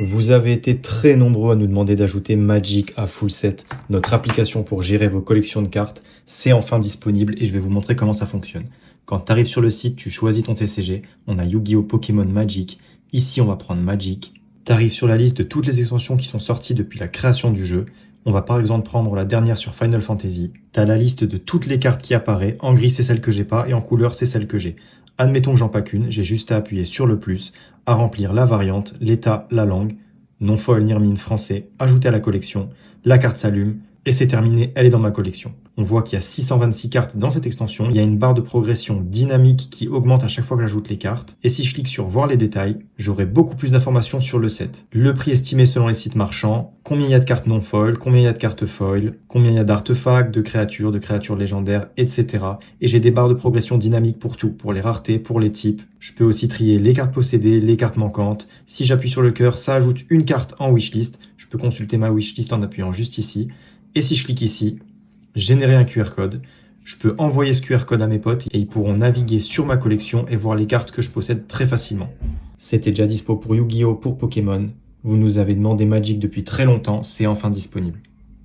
Vous avez été très nombreux à nous demander d'ajouter Magic à Fullset, notre application pour gérer vos collections de cartes. C'est enfin disponible et je vais vous montrer comment ça fonctionne. Quand tu arrives sur le site, tu choisis ton TCG. On a Yu-Gi-Oh! Pokémon Magic. Ici, on va prendre Magic. Tu arrives sur la liste de toutes les extensions qui sont sorties depuis la création du jeu. On va par exemple prendre la dernière sur Final Fantasy. Tu as la liste de toutes les cartes qui apparaissent. En gris, c'est celle que j'ai pas et en couleur, c'est celle que j'ai. Admettons que j'en pack une, j'ai juste à appuyer sur le plus, à remplir la variante, l'état, la langue, non foil, Nirmine, français, ajouter à la collection, la carte s'allume, et c'est terminé, elle est dans ma collection. On voit qu'il y a 626 cartes dans cette extension, il y a une barre de progression dynamique qui augmente à chaque fois que j'ajoute les cartes, et si je clique sur voir les détails, j'aurai beaucoup plus d'informations sur le set. Le prix estimé selon les sites marchands, combien il y a de cartes non foil, combien il y a de cartes foil, combien il y a d'artefacts, de créatures légendaires, etc. Et j'ai des barres de progression dynamique pour tout, pour les raretés, pour les types. Je peux aussi trier les cartes possédées, les cartes manquantes. Si j'appuie sur le cœur, ça ajoute une carte en wishlist. Je peux consulter ma wishlist en appuyant juste ici. Et si je clique ici, générer un QR code. Je peux envoyer ce QR code à mes potes et ils pourront naviguer sur ma collection et voir les cartes que je possède très facilement. C'était déjà dispo pour Yu-Gi-Oh! Pour Pokémon. Vous nous avez demandé Magic depuis très longtemps, c'est enfin disponible.